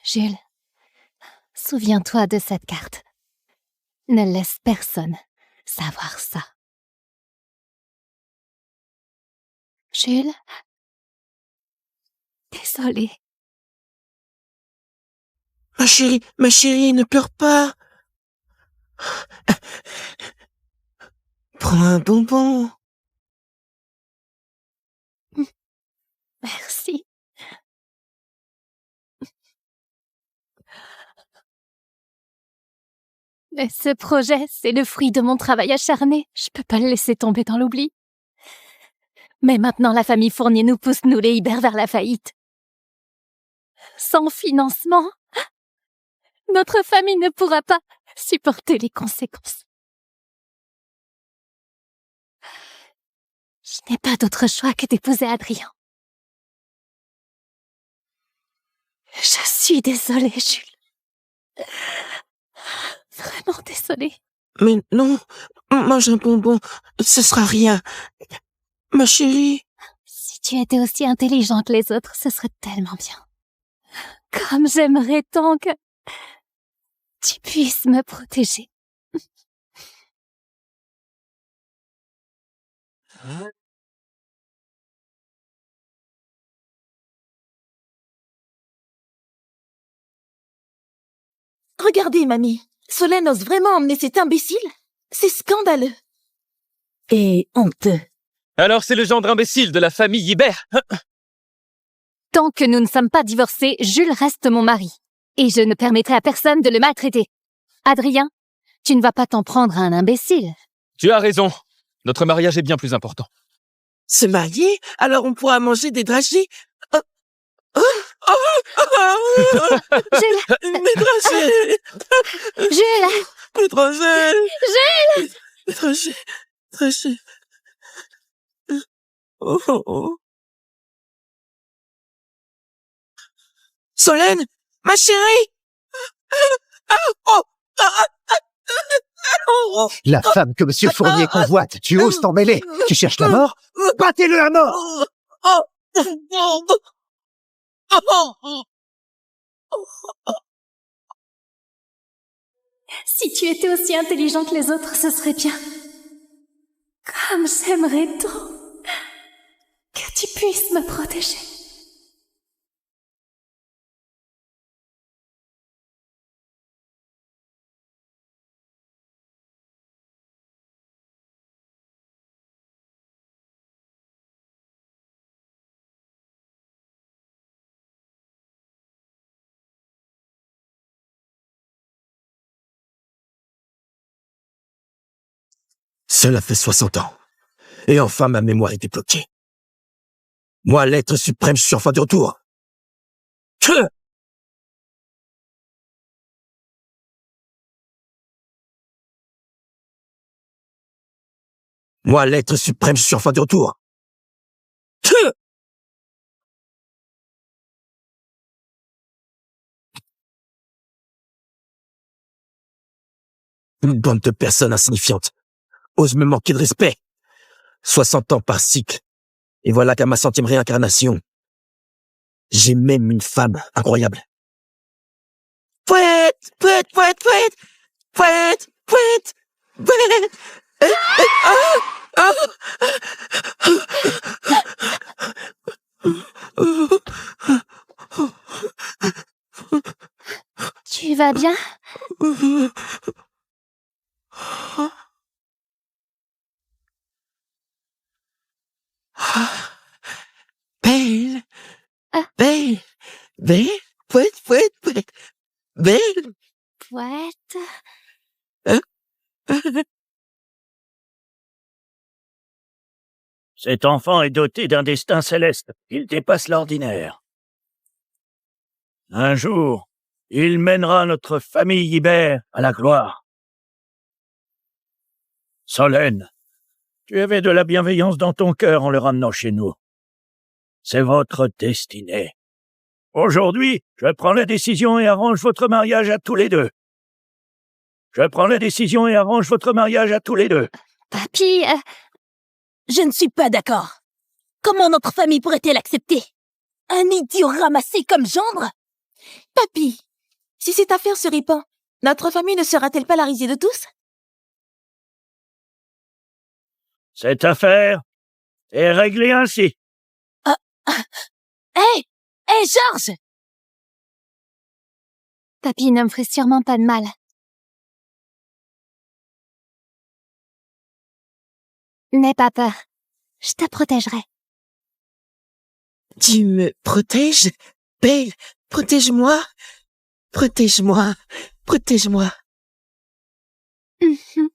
Jules, souviens-toi de cette carte. Ne laisse personne savoir ça. Jules, désolée. Ma chérie, ne pleure pas. Prends un bonbon. Merci. Mais ce projet, c'est le fruit de mon travail acharné. Je peux pas le laisser tomber dans l'oubli. Mais maintenant, la famille Fournier nous pousse, nous les Hibert, vers la faillite. Sans financement, notre famille ne pourra pas supporter les conséquences. Je n'ai pas d'autre choix que d'épouser Adrien. Je suis désolée, Jules. Vraiment désolée. Mais non, mange un bonbon, ce sera rien. Ma chérie. Si tu étais aussi intelligent que les autres, ce serait tellement bien. Comme j'aimerais tant que tu puisses me protéger. Regardez, mamie. Solène ose vraiment emmener cet imbécile? C'est scandaleux. Et honteux. Alors c'est le gendre imbécile de la famille Hibert. Tant que nous ne sommes pas divorcés, Jules reste mon mari. Et je ne permettrai à personne de le maltraiter. Adrien, tu ne vas pas t'en prendre à un imbécile. Tu as raison. Notre mariage est bien plus important. Se marier? Alors on pourra manger des dragées? Jules! Mes dragées! Jules! Mes dragées! Jules! Mes dragées! Oh. Solène! Ma chérie! La femme que Monsieur Fournier convoite, tu oses t'en mêler? Tu cherches la mort? Battez-le à mort! Si tu étais aussi intelligent que les autres, ce serait bien. Comme j'aimerais tant que tu puisses me protéger. Cela fait 60 ans. Et enfin, ma mémoire est débloquée. Moi, l'être suprême, je suis enfin de retour. Que Moi, l'être suprême, je suis enfin de retour. Que Une bande de personnes insignifiantes osent me manquer de respect. 60 ans par cycle. Et voilà qu'à ma 100e réincarnation, j'ai même une femme incroyable. Poète. Tu vas bien? Belle. Poète. Belle. Poète. Cet enfant est doté d'un destin céleste. Il dépasse l'ordinaire. Un jour, il mènera notre famille Hibert à la gloire. Solène, tu avais de la bienveillance dans ton cœur en le ramenant chez nous. C'est votre destinée. Aujourd'hui, je prends la décision et arrange votre mariage à tous les deux. Papy, Je ne suis pas d'accord. Comment notre famille pourrait-elle accepter? Un idiot ramassé comme gendre? Papy, si cette affaire se répand, notre famille ne sera-t-elle pas la risée de tous? Cette affaire est réglée ainsi. Hé, Georges! Papy ne me ferait sûrement pas de mal. N'aie pas peur. Je te protégerai. Tu me protèges? Belle, protège-moi. Protège-moi. Protège-moi. Mhm.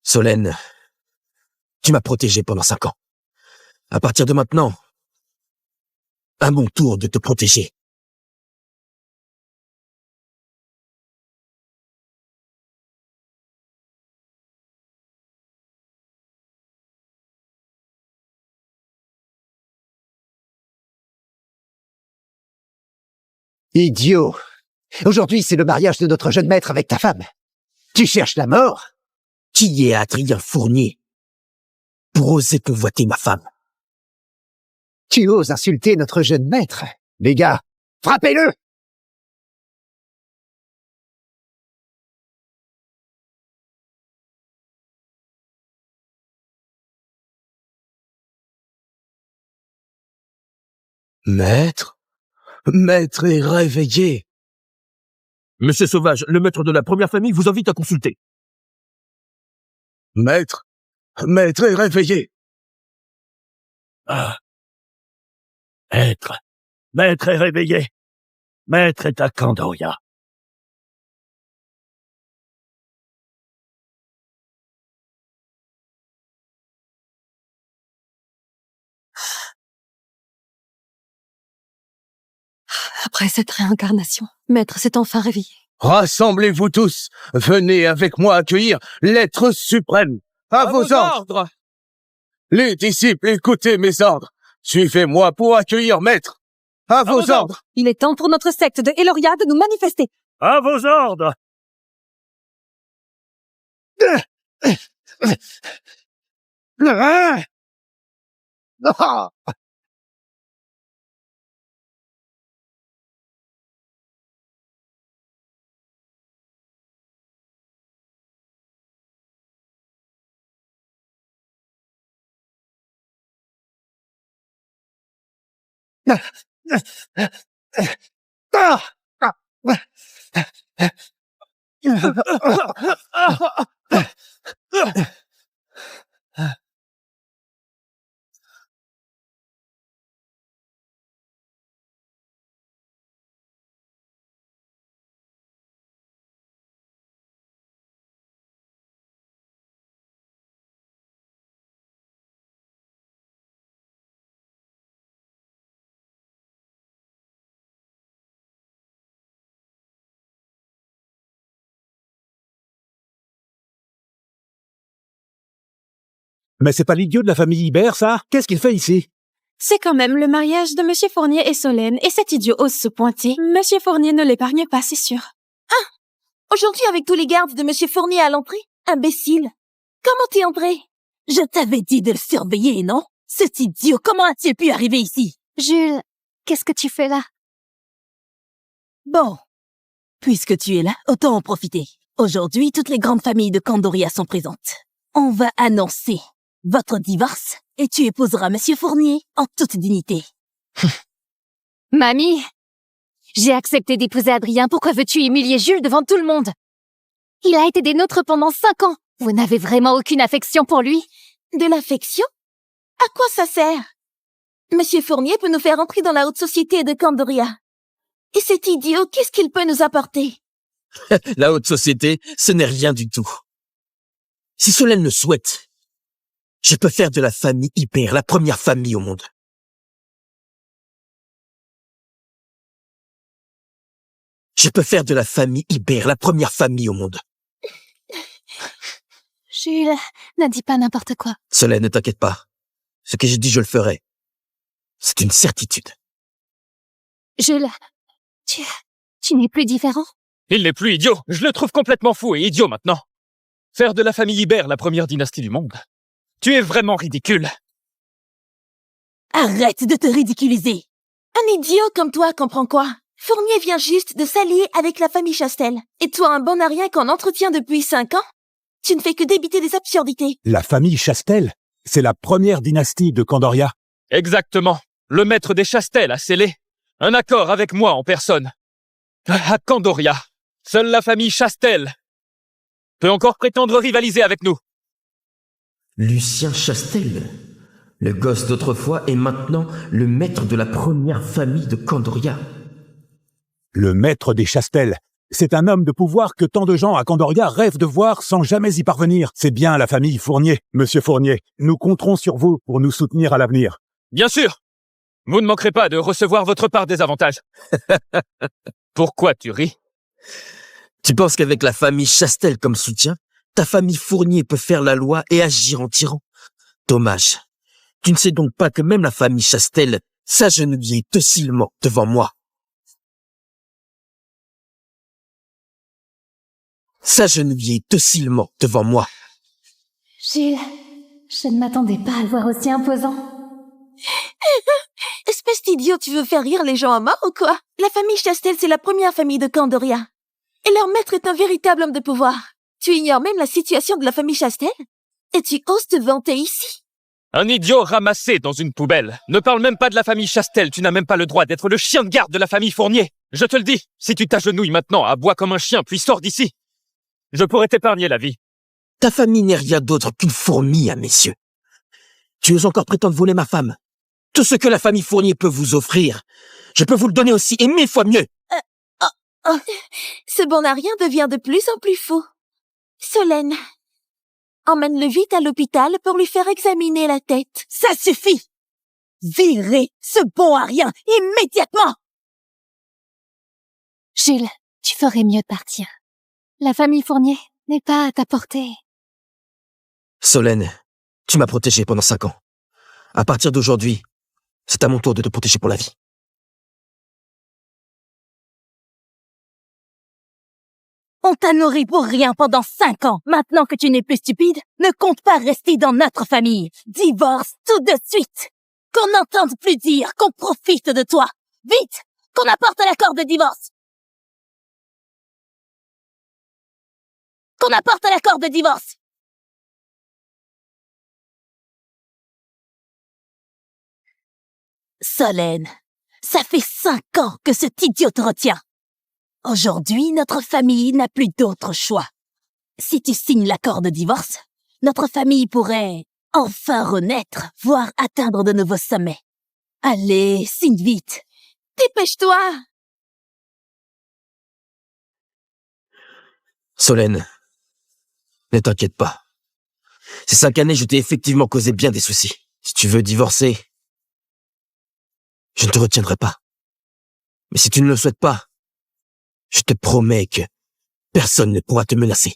Solène, tu m'as protégé pendant 5 ans. À partir de maintenant, à mon tour de te protéger. Idiot! Aujourd'hui, c'est le mariage de notre jeune maître avec ta femme. Tu cherches la mort? Qui est Adrien Fournier pour oser convoiter ma femme? Tu oses insulter notre jeune maître? Les gars, frappez-le! Maître? Maître est réveillé. Monsieur Sauvage, le maître de la première famille vous invite à consulter. Maître? Maître est réveillé. Ah. Maître est réveillé. Maître est à Candoria. Après cette réincarnation, Maître s'est enfin réveillé. Rassemblez-vous tous. Venez avec moi accueillir l'être suprême. À vos ordres. Les disciples, écoutez mes ordres. Suivez-moi pour accueillir Maître. À vos ordres. Il est temps pour notre secte de Eloria de nous manifester. À vos ordres. Ah! Mais c'est pas l'idiot de la famille Ibert, ça? Qu'est-ce qu'il fait ici? C'est quand même le mariage de Monsieur Fournier et Solène, et cet idiot ose se pointer. Monsieur Fournier ne l'épargne pas, c'est sûr. Aujourd'hui, avec tous les gardes de Monsieur Fournier à l'entrée? Imbécile! Comment t'es entré? Je t'avais dit de le surveiller, non? Cet idiot, comment a-t-il pu arriver ici? Jules, qu'est-ce que tu fais là? Bon, puisque tu es là, autant en profiter. Aujourd'hui, toutes les grandes familles de Candoria sont présentes. On va annoncer votre divorce et tu épouseras Monsieur Fournier en toute dignité. Mamie, j'ai accepté d'épouser Adrien. Pourquoi veux-tu humilier Jules devant tout le monde? Il a été des nôtres pendant 5 ans. Vous n'avez vraiment aucune affection pour lui? De l'affection? À quoi ça sert? Monsieur Fournier peut nous faire entrer dans la haute société de Candoria. Et cet idiot, qu'est-ce qu'il peut nous apporter? La haute société, ce n'est rien du tout. Si Solène le souhaite, je peux faire de la famille Ibert la première famille au monde. Je peux faire de la famille Ibert la première famille au monde. Jules, ne dis pas n'importe quoi. Solène, ne t'inquiète pas. Ce que j'ai dit, je le ferai. C'est une certitude. Jules, tu n'es plus différent? Il n'est plus idiot. Je le trouve complètement fou et idiot maintenant. Faire de la famille Ibert la première dynastie du monde. Tu es vraiment ridicule. Arrête de te ridiculiser. Un idiot comme toi comprend quoi? Fournier vient juste de s'allier avec la famille Chastel. Et toi, un bon à rien qu'on entretient depuis 5 ans? Tu ne fais que débiter des absurdités. La famille Chastel, c'est la première dynastie de Candoria. Exactement. Le maître des Chastel a scellé un accord avec moi en personne. À Candoria, seule la famille Chastel peut encore prétendre rivaliser avec nous. Lucien Chastel, le gosse d'autrefois, est maintenant le maître de la première famille de Candoria. Le maître des Chastel, c'est un homme de pouvoir que tant de gens à Candoria rêvent de voir sans jamais y parvenir. C'est bien la famille Fournier. Monsieur Fournier, nous compterons sur vous pour nous soutenir à l'avenir. Bien sûr. Vous ne manquerez pas de recevoir votre part des avantages. Pourquoi tu ris? Tu penses qu'avec la famille Chastel comme soutien, ta famille Fournier peut faire la loi et agir en tyran? Dommage. Tu ne sais donc pas que même la famille Chastel s'agenouillait docilement devant moi. S'agenouiller docilement devant moi. Gilles, je ne m'attendais pas à le voir aussi imposant. Espèce d'idiot, tu veux faire rire les gens à mort ou quoi? La famille Chastel, c'est la première famille de Candoria. Et leur maître est un véritable homme de pouvoir. Tu ignores même la situation de la famille Chastel? Et tu oses te vanter ici? Un idiot ramassé dans une poubelle. Ne parle même pas de la famille Chastel, tu n'as même pas le droit d'être le chien de garde de la famille Fournier. Je te le dis, si tu t'agenouilles maintenant, aboie comme un chien, puis sors d'ici. Je pourrais t'épargner la vie. Ta famille n'est rien d'autre qu'une fourmi, hein, messieurs. Tu oses encore prétendre voler ma femme? Tout ce que la famille Fournier peut vous offrir, je peux vous le donner aussi, et 1000 fois mieux. Ce bon à rien devient de plus en plus fou. Solène, emmène-le vite à l'hôpital pour lui faire examiner la tête. Ça suffit. Virez ce bon à rien immédiatement. Gilles, tu ferais mieux de partir. La famille Fournier n'est pas à ta portée. Solène, tu m'as protégé pendant 5 ans. À partir d'aujourd'hui, c'est à mon tour de te protéger pour la vie. On t'a nourri pour rien pendant 5 ans. Maintenant que tu n'es plus stupide, ne compte pas rester dans notre famille. Divorce tout de suite. Qu'on n'entende plus dire qu'on profite de toi. Vite, qu'on apporte l'accord de divorce. Qu'on apporte l'accord de divorce. Solène, ça fait 5 ans que cet idiot te retient. Aujourd'hui, notre famille n'a plus d'autre choix. Si tu signes l'accord de divorce, notre famille pourrait enfin renaître, voire atteindre de nouveaux sommets. Allez, signe vite. Dépêche-toi! Solène, ne t'inquiète pas. Ces 5 années, je t'ai effectivement causé bien des soucis. Si tu veux divorcer, je ne te retiendrai pas. Mais si tu ne le souhaites pas, je te promets que personne ne pourra te menacer.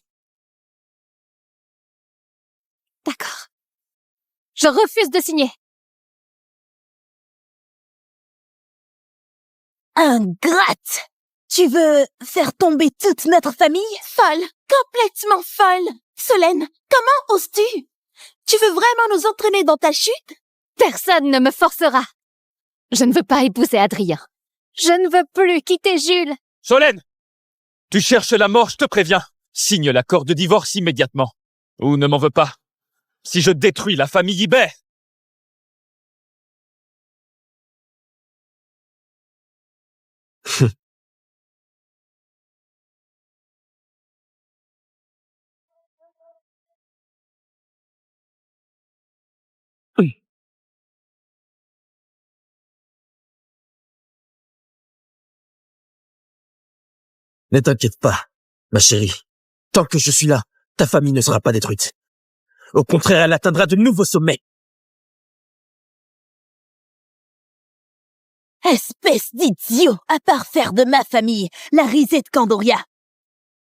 D'accord. Je refuse de signer. Ingrate! Tu veux faire tomber toute notre famille? Folle! Complètement folle! Solène, comment oses-tu? Tu veux vraiment nous entraîner dans ta chute? Personne ne me forcera. Je ne veux pas épouser Adrien. Je ne veux plus quitter Jules. Solène! Tu cherches la mort, je te préviens. Signe l'accord de divorce immédiatement. Ou ne m'en veux pas. Si je détruis la famille Ibert. Oui. Ne t'inquiète pas, ma chérie. Tant que je suis là, ta famille ne sera pas détruite. Au contraire, elle atteindra de nouveaux sommets. Espèce d'idiot, à part faire de ma famille la risée de Candoria.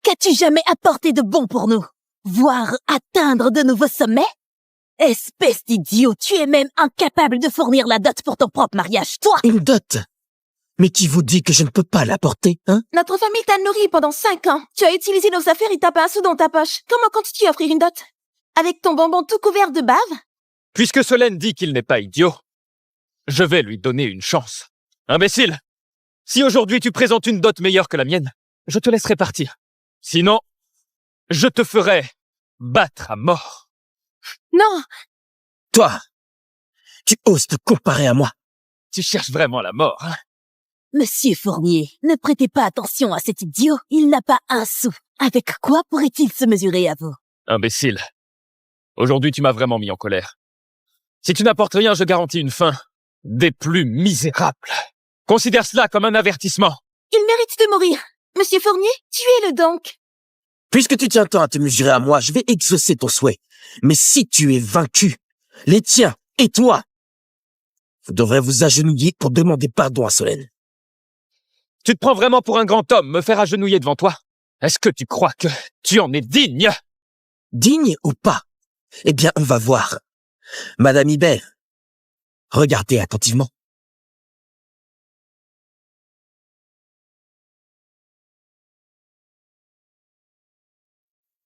Qu'as-tu jamais apporté de bon pour nous? Voire atteindre de nouveaux sommets? Espèce d'idiot, tu es même incapable de fournir la dot pour ton propre mariage, toi! Une dot? Mais qui vous dit que je ne peux pas l'apporter, hein? Notre famille t'a nourri pendant 5 ans. Tu as utilisé nos affaires et t'as pas un sou dans ta poche. Comment comptes-tu offrir une dot? Avec ton bonbon tout couvert de bave? Puisque Solène dit qu'il n'est pas idiot, je vais lui donner une chance. Imbécile! Si aujourd'hui tu présentes une dot meilleure que la mienne, je te laisserai partir. Sinon, je te ferai battre à mort. Non! Toi, tu oses te comparer à moi? Tu cherches vraiment la mort, hein? Monsieur Fournier, ne prêtez pas attention à cet idiot. Il n'a pas un sou. Avec quoi pourrait-il se mesurer à vous? Imbécile. Aujourd'hui, tu m'as vraiment mis en colère. Si tu n'apportes rien, je garantis une fin des plus misérables. Considère cela comme un avertissement. Il mérite de mourir. Monsieur Fournier, tuez-le donc. Puisque tu tiens tant à te mesurer à moi, je vais exaucer ton souhait. Mais si tu es vaincu, les tiens et toi, vous devrez vous agenouiller pour demander pardon à Solène. Tu te prends vraiment pour un grand homme, me faire agenouiller devant toi? Est-ce que tu crois que tu en es digne? Digne ou pas? Eh bien, on va voir. Madame Hibert, regardez attentivement.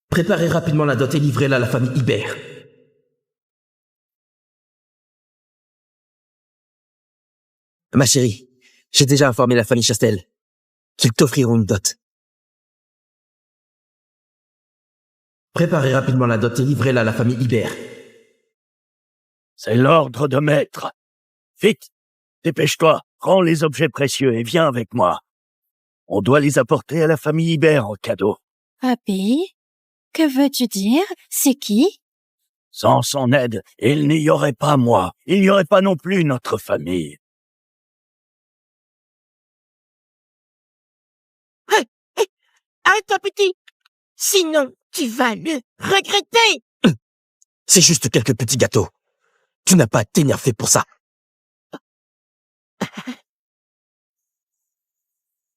Préparez rapidement la dot et livrez-la à la famille Hibert. Ma chérie, j'ai déjà informé la famille Chastel qu'ils t'offriront une dot. Préparez rapidement la dot et livrez-la à la famille Hibert. C'est l'ordre de maître. Vite, dépêche-toi, prends les objets précieux et viens avec moi. On doit les apporter à la famille Hibert en cadeau. Papy, que veux-tu dire? C'est qui? Sans son aide, il n'y aurait pas moi. Il n'y aurait pas non plus notre famille. Arrête-toi, petit. Sinon, tu vas le regretter. C'est juste quelques petits gâteaux. Tu n'as pas à t'énerver pour ça.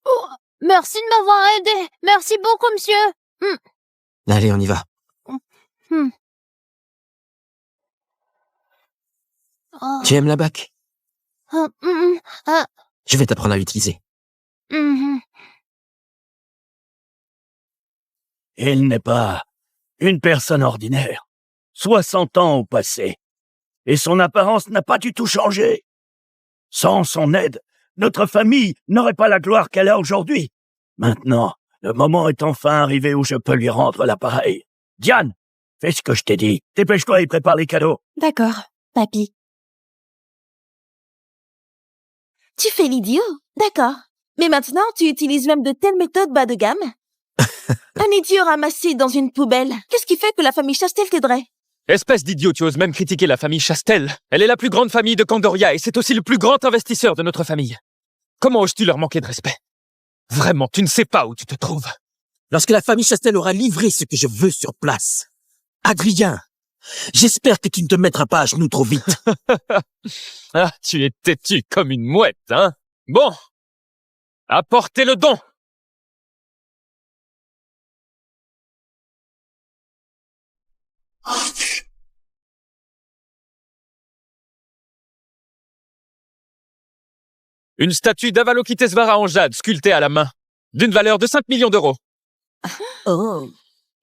Oh, merci de m'avoir aidé. Merci beaucoup, monsieur. Allez, on y va. Oh. Tu aimes la bac? Ah. Je vais t'apprendre à l'utiliser. Il n'est pas une personne ordinaire. 60 ans au passé. Et son apparence n'a pas du tout changé. Sans son aide, notre famille n'aurait pas la gloire qu'elle a aujourd'hui. Maintenant, le moment est enfin arrivé où je peux lui rendre l'appareil. Diane, fais ce que je t'ai dit. Dépêche-toi et prépare les cadeaux. D'accord, papy. Tu fais l'idiot, d'accord. Mais maintenant, tu utilises même de telles méthodes bas de gamme. Un idiot ramassé dans une poubelle. Qu'est-ce qui fait que la famille Chastel t'aiderait? Espèce d'idiot, tu oses même critiquer la famille Chastel. Elle est la plus grande famille de Candoria et c'est aussi le plus grand investisseur de notre famille. Comment oses-tu leur manquer de respect? Vraiment, tu ne sais pas où tu te trouves. Lorsque la famille Chastel aura livré ce que je veux sur place. Adrien, j'espère que tu ne te mettras pas à genoux trop vite. Ah, tu es têtu comme une mouette, hein? Bon, apportez le don. Une statue d'Avalokitesvara en jade sculptée à la main, d'une valeur de 5 millions d'euros. Oh.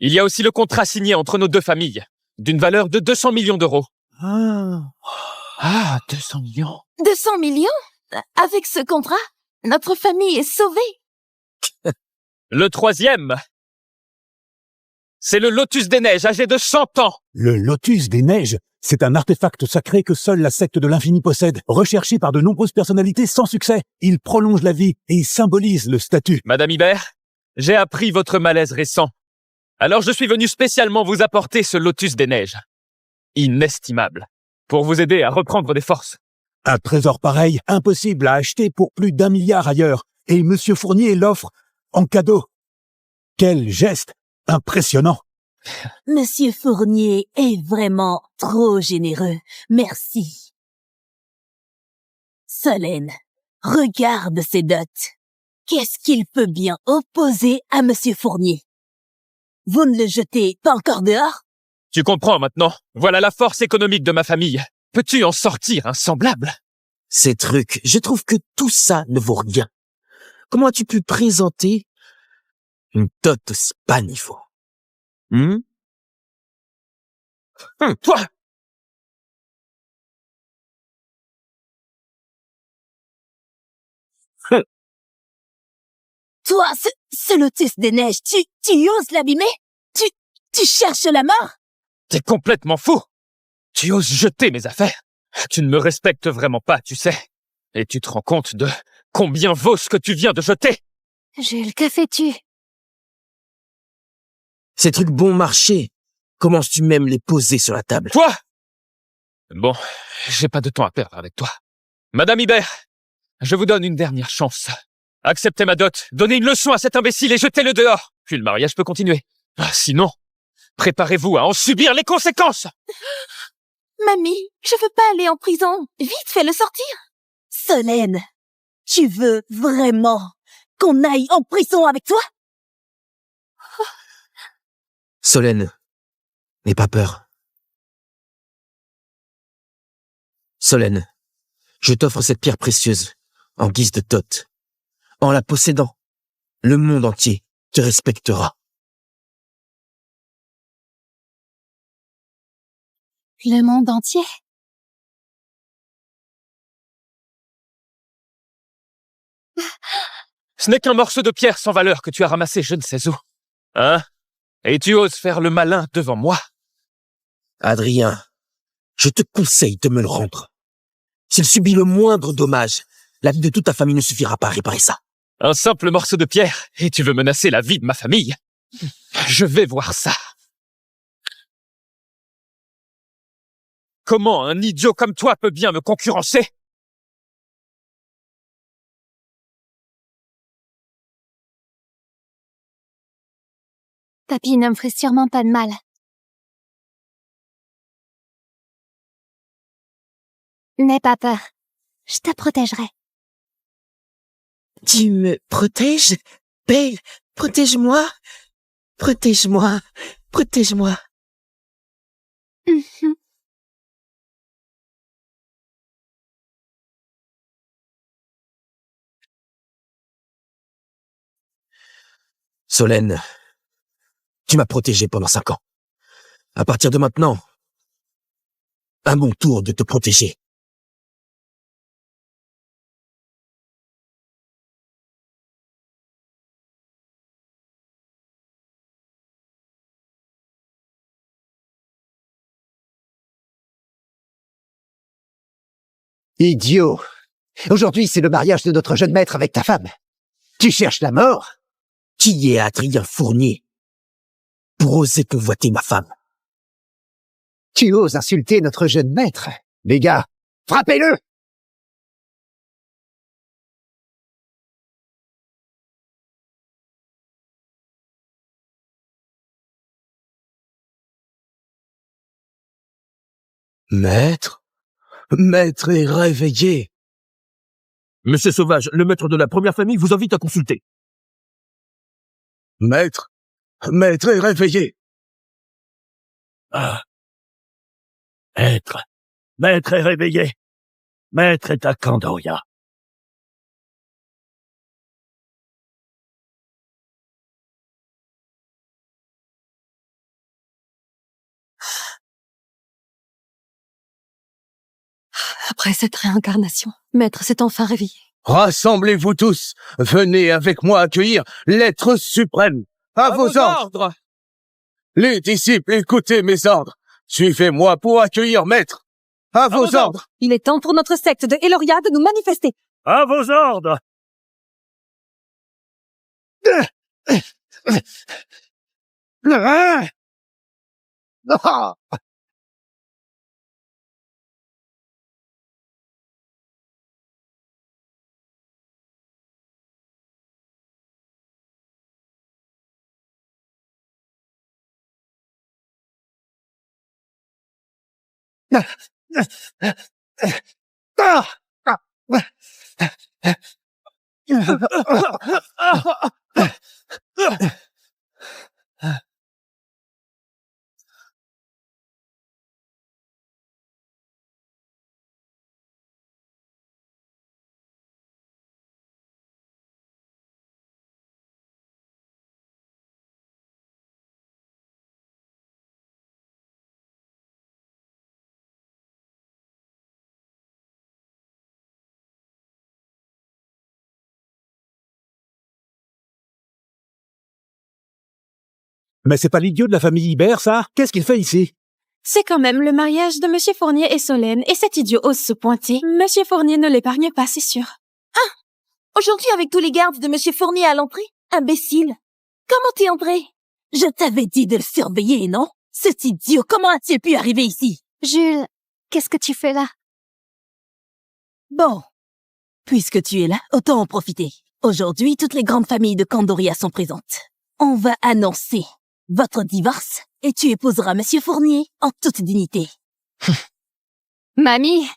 Il y a aussi le contrat signé entre nos deux familles, d'une valeur de 200 millions d'euros. Ah, 200 millions. 200 millions? Avec ce contrat, notre famille est sauvée. Le troisième, c'est le Lotus des Neiges, âgé de 100 ans. Le Lotus des Neiges, c'est un artefact sacré que seule la secte de l'Infini possède, recherché par de nombreuses personnalités sans succès. Il prolonge la vie et il symbolise le statut. Madame Hibert, j'ai appris votre malaise récent. Alors je suis venu spécialement vous apporter ce Lotus des Neiges. Inestimable. Pour vous aider à reprendre des forces. Un trésor pareil, impossible à acheter pour plus d'1 milliard ailleurs. Et Monsieur Fournier l'offre en cadeau. Quel geste impressionnant. Monsieur Fournier est vraiment trop généreux. Merci. Solène, regarde ces dots. Qu'est-ce qu'il peut bien opposer à Monsieur Fournier? Vous ne le jetez pas encore dehors? Tu comprends maintenant. Voilà la force économique de ma famille. Peux-tu en sortir un semblable? Ces trucs, je trouve que tout ça ne vaut rien. Comment as-tu pu présenter une dot aussi bas niveau? Toi! Toi, ce lotus des neiges, tu oses l'abîmer? Tu cherches la mort? T'es complètement fou! Tu oses jeter mes affaires? Tu ne me respectes vraiment pas, tu sais. Et tu te rends compte de combien vaut ce que tu viens de jeter? Jules, que fais-tu? Ces trucs bon marché, commences-tu même les poser sur la table? Toi! Bon, j'ai pas de temps à perdre avec toi. Madame Hibert, je vous donne une dernière chance. Acceptez ma dot, donnez une leçon à cet imbécile et jetez-le dehors. Puis le mariage peut continuer. Sinon, préparez-vous à en subir les conséquences. Mamie, je veux pas aller en prison. Vite, fais-le sortir. Solène, tu veux vraiment qu'on aille en prison avec toi? Solène, n'aie pas peur. Solène, je t'offre cette pierre précieuse en guise de dot. En la possédant, le monde entier te respectera. Le monde entier? Ce n'est qu'un morceau de pierre sans valeur que tu as ramassé je ne sais où. Hein? Et tu oses faire le malin devant moi? Adrien, je te conseille de me le rendre. S'il subit le moindre dommage, la vie de toute ta famille ne suffira pas à réparer ça. Un simple morceau de pierre, et tu veux menacer la vie de ma famille? Je vais voir ça. Comment un idiot comme toi peut bien me concurrencer? Papy ne me ferait sûrement pas de mal. N'aie pas peur. Je te protégerai. Tu me protèges? Belle, protège-moi. Protège-moi. Protège-moi. Solène, tu m'as protégé pendant 5 ans. À partir de maintenant, à mon tour de te protéger. Idiot! Aujourd'hui, c'est le mariage de notre jeune maître avec ta femme. Tu cherches la mort? Qui est Adrien Fournier pour oser convoiter ma femme? Tu oses insulter notre jeune maître? Les gars, frappez-le! Maître? Maître est réveillé. Monsieur Sauvage, le maître de la première famille vous invite à consulter. Maître? Maître est réveillé. Ah. Maître est réveillé. Maître est à Candoria. Après cette réincarnation, Maître s'est enfin réveillé. Rassemblez-vous tous. Venez avec moi accueillir l'être suprême. À vos ordres. Les disciples, écoutez mes ordres. Suivez-moi pour accueillir Maître. À vos ordres. Il est temps pour notre secte de Eloria de nous manifester. À vos ordres! Ah! Mais c'est pas l'idiot de la famille Hibert, ça? Qu'est-ce qu'il fait ici? C'est quand même le mariage de Monsieur Fournier et Solène, et cet idiot ose se pointer. Monsieur Fournier ne l'épargne pas, c'est sûr. Aujourd'hui, avec tous les gardes de Monsieur Fournier à l'entrée? Imbécile. Comment t'es entré? Je t'avais dit de le surveiller, non? Cet idiot, comment a-t-il pu arriver ici? Jules, qu'est-ce que tu fais là? Bon. Puisque tu es là, autant en profiter. Aujourd'hui, toutes les grandes familles de Candoria sont présentes. On va annoncer votre divorce et tu épouseras Monsieur Fournier en toute dignité. Mamie,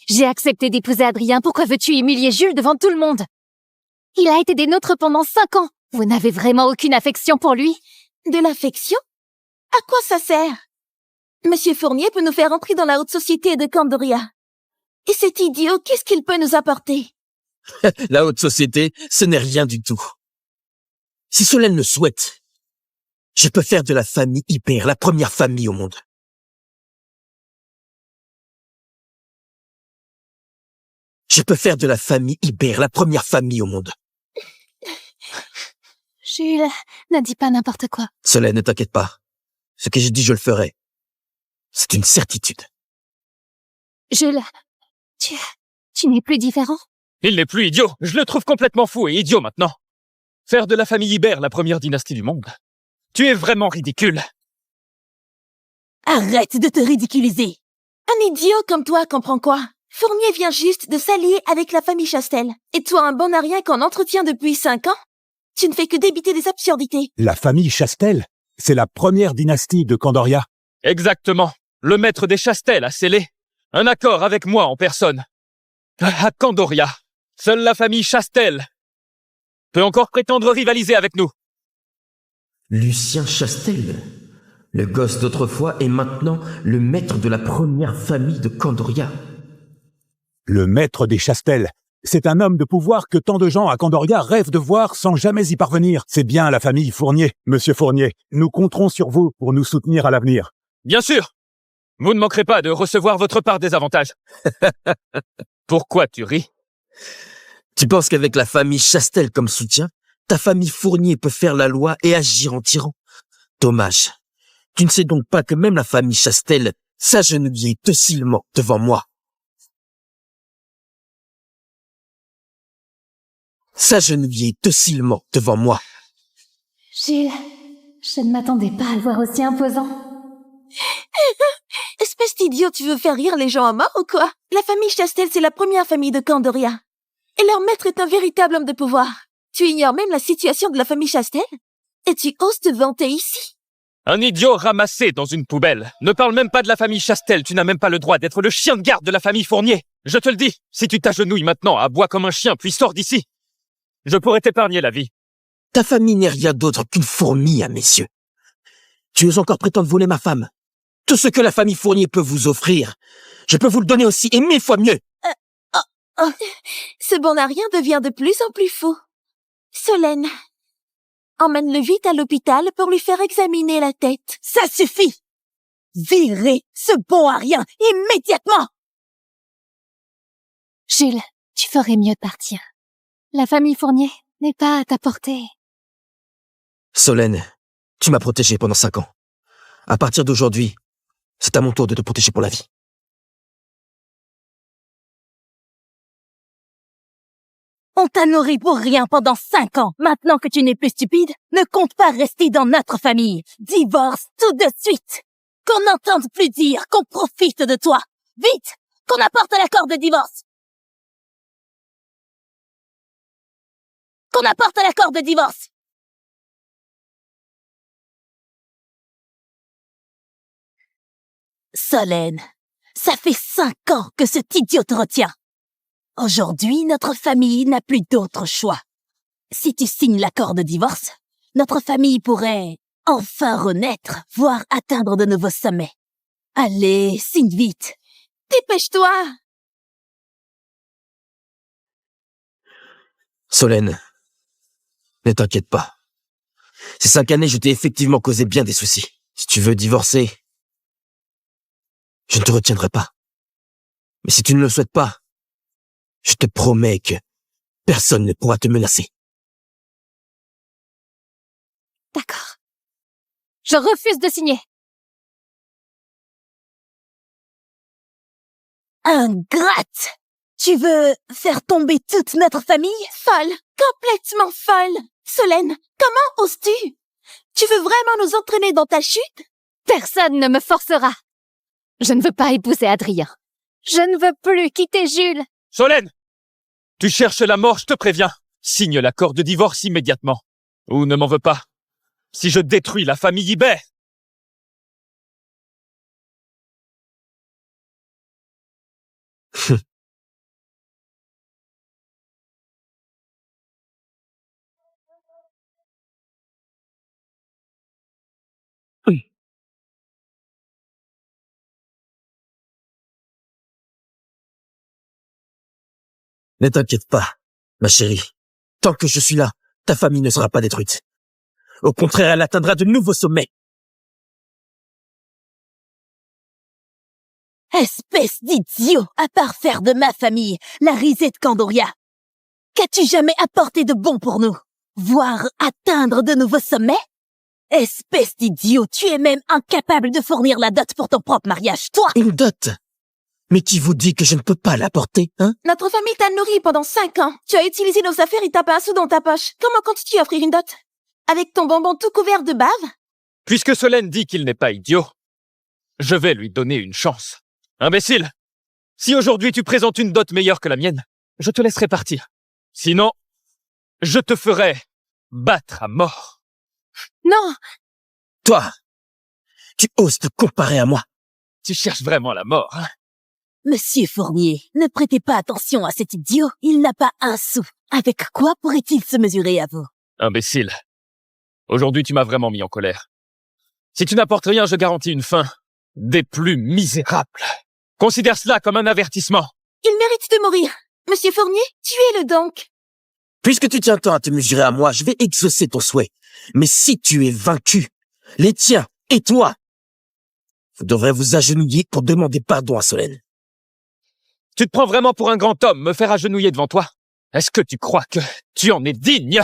j'ai accepté d'épouser Adrien. Pourquoi veux-tu humilier Jules devant tout le monde? Il a été des nôtres pendant 5 ans. Vous n'avez vraiment aucune affection pour lui? De l'affection? À quoi ça sert? Monsieur Fournier peut nous faire entrer dans la haute société de Candoria. Et cet idiot, qu'est-ce qu'il peut nous apporter? La haute société, ce n'est rien du tout. Si Solène le souhaite, je peux faire de la famille Hibert la première famille au monde. Je peux faire de la famille Hibert la première famille au monde. Jules, ne dis pas n'importe quoi. Solène, ne t'inquiète pas. Ce que j'ai dit, je le ferai. C'est une certitude. Jules, tu n'es plus différent? Il n'est plus idiot. Je le trouve complètement fou et idiot maintenant. Faire de la famille Hibert la première dynastie du monde. Tu es vraiment ridicule. Arrête de te ridiculiser. Un idiot comme toi comprend quoi? Fournier vient juste de s'allier avec la famille Chastel. Et toi, un bon à rien qu'on entretient depuis 5 ans? Tu ne fais que débiter des absurdités. La famille Chastel, c'est la première dynastie de Candoria. Exactement. Le maître des Chastel a scellé un accord avec moi en personne. À Candoria, seule la famille Chastel peut encore prétendre rivaliser avec nous. Lucien Chastel, le gosse d'autrefois, est maintenant le maître de la première famille de Candoria. Le maître des Chastel, c'est un homme de pouvoir que tant de gens à Candoria rêvent de voir sans jamais y parvenir. C'est bien la famille Fournier. Monsieur Fournier, nous compterons sur vous pour nous soutenir à l'avenir. Bien sûr. Vous ne manquerez pas de recevoir votre part des avantages. Pourquoi tu ris? Tu penses qu'avec la famille Chastel comme soutien, ta famille Fournier peut faire la loi et agir en tyran? Dommage. Tu ne sais donc pas que même la famille Chastel s'agenouillait docilement devant moi. S'agenouiller docilement devant moi. Jules, je ne m'attendais pas à le voir aussi imposant. Espèce d'idiot, tu veux faire rire les gens à mort ou quoi? La famille Chastel, c'est la première famille de Candoria. Et leur maître est un véritable homme de pouvoir. Tu ignores même la situation de la famille Chastel? Et tu oses te vanter ici? Un idiot ramassé dans une poubelle. Ne parle même pas de la famille Chastel. Tu n'as même pas le droit d'être le chien de garde de la famille Fournier. Je te le dis, si tu t'agenouilles maintenant, aboie comme un chien, puis sors d'ici. Je pourrais t'épargner la vie. Ta famille n'est rien d'autre qu'une fourmi, hein, messieurs. Tu oses encore prétendre voler ma femme? Tout ce que la famille Fournier peut vous offrir, je peux vous le donner aussi, et 1000 fois mieux. Ce bon à rien devient de plus en plus fou. Solène, emmène-le vite à l'hôpital pour lui faire examiner la tête. Ça suffit! Virez ce bon à rien immédiatement! Jules, tu ferais mieux de partir. La famille Fournier n'est pas à ta portée. Solène, tu m'as protégé pendant 5 ans. À partir d'aujourd'hui, c'est à mon tour de te protéger pour la vie. On t'a nourri pour rien pendant 5 ans. Maintenant que tu n'es plus stupide, ne compte pas rester dans notre famille. Divorce tout de suite. Qu'on n'entende plus dire qu'on profite de toi. Vite, qu'on apporte l'accord de divorce. Qu'on apporte l'accord de divorce. Solène, ça fait 5 ans que cet idiot te retient. Aujourd'hui, notre famille n'a plus d'autre choix. Si tu signes l'accord de divorce, notre famille pourrait enfin renaître, voire atteindre de nouveaux sommets. Allez, signe vite. Dépêche-toi! Solène, ne t'inquiète pas. Ces 5 années, je t'ai effectivement causé bien des soucis. Si tu veux divorcer, je ne te retiendrai pas. Mais si tu ne le souhaites pas, je te promets que personne ne pourra te menacer. D'accord. Je refuse de signer. Ingrate! Tu veux faire tomber toute notre famille? Folle! Complètement folle! Solène, comment oses-tu? Tu veux vraiment nous entraîner dans ta chute? Personne ne me forcera. Je ne veux pas épouser Adrien. Je ne veux plus quitter Jules. Solène! Tu cherches la mort, je te préviens. Signe l'accord de divorce immédiatement. Ou ne m'en veux pas. Si je détruis la famille Ibert. Oui. Ne t'inquiète pas, ma chérie. Tant que je suis là, ta famille ne sera pas détruite. Au contraire, elle atteindra de nouveaux sommets. Espèce d'idiot, à part faire de ma famille la risée de Candoria. Qu'as-tu jamais apporté de bon pour nous? Voire atteindre de nouveaux sommets? Espèce d'idiot, tu es même incapable de fournir la dot pour ton propre mariage, toi! Une dot? Mais qui vous dit que je ne peux pas l'apporter, hein? Notre famille t'a nourri pendant 5 ans. Tu as utilisé nos affaires et t'as pas un sou dans ta poche. Comment comptes-tu offrir une dot? Avec ton bonbon tout couvert de bave? Puisque Solène dit qu'il n'est pas idiot, je vais lui donner une chance. Imbécile! Si aujourd'hui tu présentes une dot meilleure que la mienne, je te laisserai partir. Sinon, je te ferai battre à mort. Non! Toi, tu oses te comparer à moi? Tu cherches vraiment la mort, hein? Monsieur Fournier, ne prêtez pas attention à cet idiot, il n'a pas un sou. Avec quoi pourrait-il se mesurer à vous? Imbécile. Aujourd'hui, tu m'as vraiment mis en colère. Si tu n'apportes rien, je garantis une fin des plus misérables. Considère cela comme un avertissement. Il mérite de mourir. Monsieur Fournier, tuez-le donc. Puisque tu tiens tant à te mesurer à moi, je vais exaucer ton souhait. Mais si tu es vaincu, les tiens et toi, vous devrez vous agenouiller pour demander pardon à Solène. Tu te prends vraiment pour un grand homme, me faire agenouiller devant toi? Est-ce que tu crois que tu en es digne?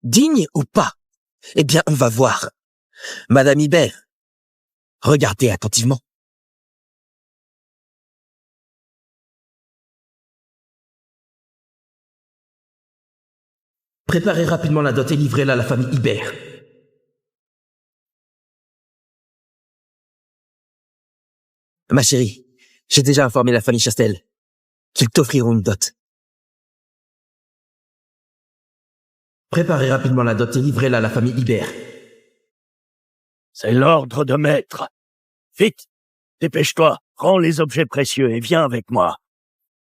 Digne ou pas? Eh bien, on va voir. Madame Ibert, regardez attentivement. Préparez rapidement la dot et livrez-la à la famille Ibert. Ma chérie, j'ai déjà informé la famille Chastel qu'ils t'offriront une dot. Préparez rapidement la dot et livrez-la à la famille Ibert. C'est l'ordre de maître. Vite, dépêche-toi, prends les objets précieux et viens avec moi.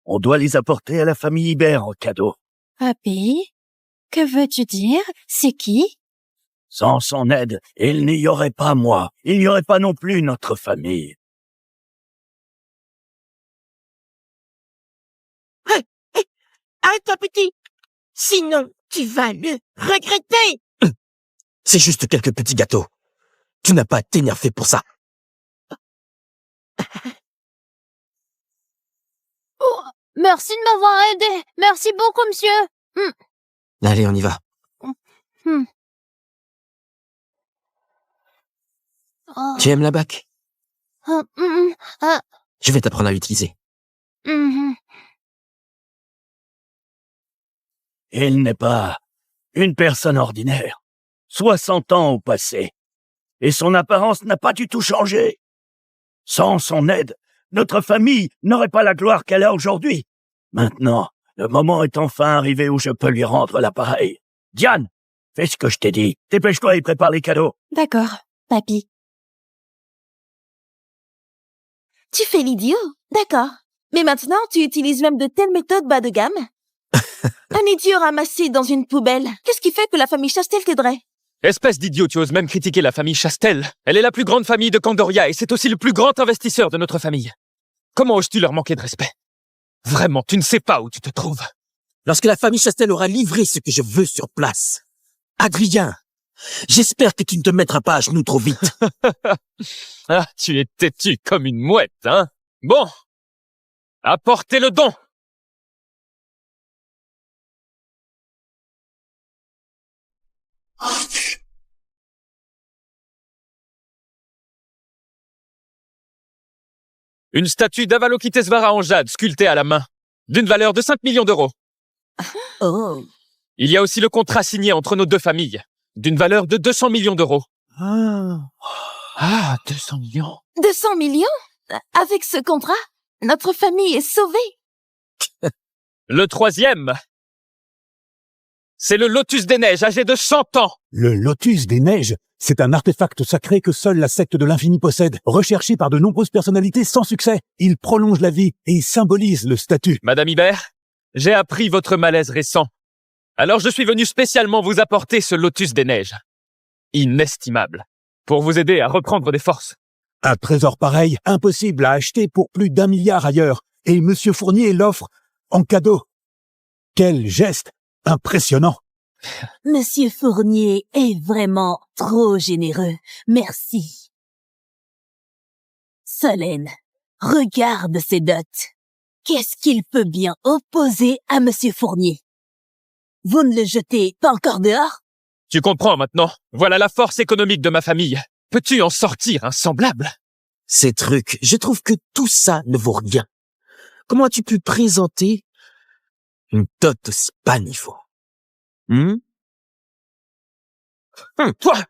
On doit les apporter à la famille Ibert en cadeau. Papy, que veux-tu dire? C'est qui? Sans son aide, il n'y aurait pas moi. Il n'y aurait pas non plus notre famille. Arrête-toi, petit. Sinon, tu vas le regretter. C'est juste quelques petits gâteaux. Tu n'as pas à t'énerver pour ça. Oh, merci de m'avoir aidé. Merci beaucoup, monsieur. Allez, on y va. Oh. Tu aimes la bac? Ah. Je vais t'apprendre à l'utiliser. Il n'est pas une personne ordinaire. 60 ans au passé. Et son apparence n'a pas du tout changé. Sans son aide, notre famille n'aurait pas la gloire qu'elle a aujourd'hui. Maintenant, le moment est enfin arrivé où je peux lui rendre l'appareil. Diane, fais ce que je t'ai dit. Dépêche-toi et prépare les cadeaux. D'accord, papy. Tu fais l'idiot, d'accord. Mais maintenant, tu utilises même de telles méthodes bas de gamme. Un idiot ramassé dans une poubelle. Qu'est-ce qui fait que la famille Chastel t'aiderait? Espèce d'idiot, tu oses même critiquer la famille Chastel. Elle est la plus grande famille de Candoria et c'est aussi le plus grand investisseur de notre famille. Comment oses-tu leur manquer de respect? Vraiment, tu ne sais pas où tu te trouves. Lorsque la famille Chastel aura livré ce que je veux sur place. Adrien, j'espère que tu ne te mettras pas à genoux trop vite. Ah, tu es têtu comme une mouette, hein? Bon, apportez le don. Une statue d'Avalokitesvara en jade sculptée à la main, d'une valeur de 5 millions d'euros. Oh. Il y a aussi le contrat signé entre nos deux familles, d'une valeur de 200 millions d'euros. Ah, 200 millions. 200 millions? Avec ce contrat, notre famille est sauvée. Le troisième, c'est le Lotus des Neiges, âgé de 100 ans. Le Lotus des Neiges, c'est un artefact sacré que seule la secte de l'Infini possède, recherché par de nombreuses personnalités sans succès. Il prolonge la vie et il symbolise le statut. Madame Hibert, j'ai appris votre malaise récent. Alors je suis venu spécialement vous apporter ce Lotus des Neiges. Inestimable. Pour vous aider à reprendre des forces. Un trésor pareil, impossible à acheter pour plus d'1 milliard ailleurs. Et Monsieur Fournier l'offre en cadeau. Quel geste impressionnant. Monsieur Fournier est vraiment trop généreux. Merci. Solène, regarde ces dots. Qu'est-ce qu'il peut bien opposer à Monsieur Fournier? Vous ne le jetez pas encore dehors? Tu comprends maintenant. Voilà la force économique de ma famille. Peux-tu en sortir un semblable? Ces trucs, je trouve que tout ça ne vaut rien. Comment as-tu pu présenter une dot aussi bas niveau? Toi!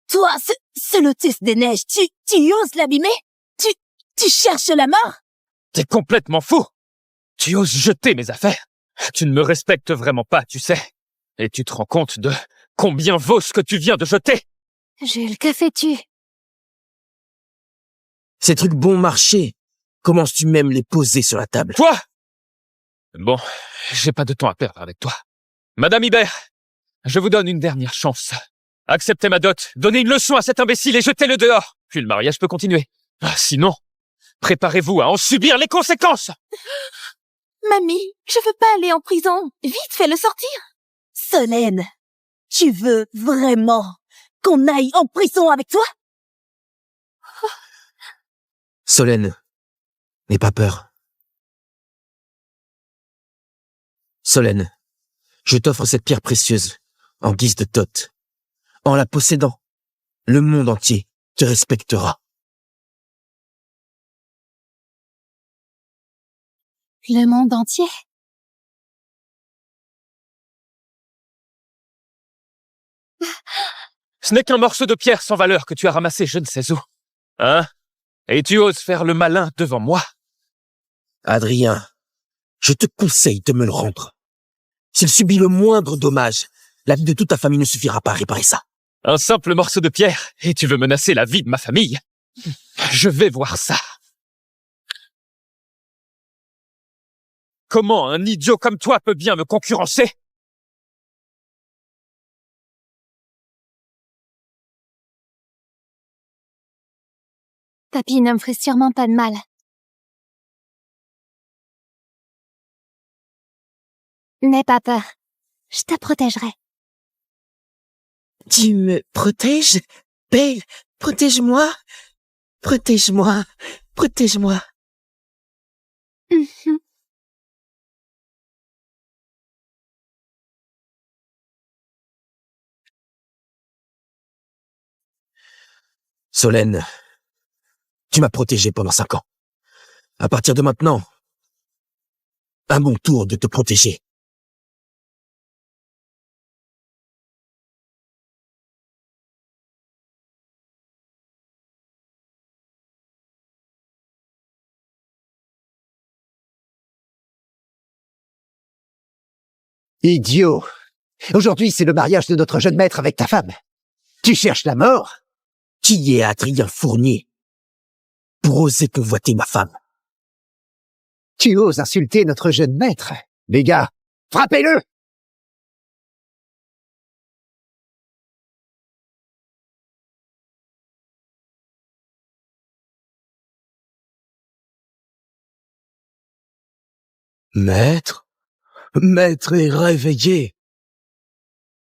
Toi, ce Lotus des Neiges, tu oses l'abîmer? Tu cherches la mort? T'es complètement fou! Tu oses jeter mes affaires? Tu ne me respectes vraiment pas, tu sais. Et tu te rends compte de combien vaut ce que tu viens de jeter? Jules, que fais-tu? Ces trucs bon marché, commences-tu même les poser sur la table? Toi! Bon, j'ai pas de temps à perdre avec toi. Madame Hibert, je vous donne une dernière chance. Acceptez ma dot, donnez une leçon à cet imbécile et jetez-le dehors. Puis le mariage peut continuer. Sinon, préparez-vous à en subir les conséquences. Mamie, je veux pas aller en prison. Vite, fais-le sortir. Solène, tu veux vraiment qu'on aille en prison avec toi? Solène, n'aie pas peur. Solène, je t'offre cette pierre précieuse en guise de dot. En la possédant, le monde entier te respectera. Le monde entier? Ce n'est qu'un morceau de pierre sans valeur que tu as ramassé je ne sais où. Hein? Et tu oses faire le malin devant moi? Adrien, je te conseille de me le rendre. S'il subit le moindre dommage, la vie de toute ta famille ne suffira pas à réparer ça. Un simple morceau de pierre, et tu veux menacer la vie de ma famille? Je vais voir ça. Comment un idiot comme toi peut bien me concurrencer? Papy ne me ferait sûrement pas de mal. N'aie pas peur. Je te protégerai. Tu me protèges? Belle, protège-moi. Protège-moi. Protège-moi. Solène, tu m'as protégé pendant 5 ans. À partir de maintenant, à mon tour de te protéger. Idiot! Aujourd'hui, c'est le mariage de notre jeune maître avec ta femme. Tu cherches la mort? Qui est Adrien Fournier pour oser convoiter ma femme? Tu oses insulter notre jeune maître? Les gars, frappez-le! Maître? Maître est réveillé.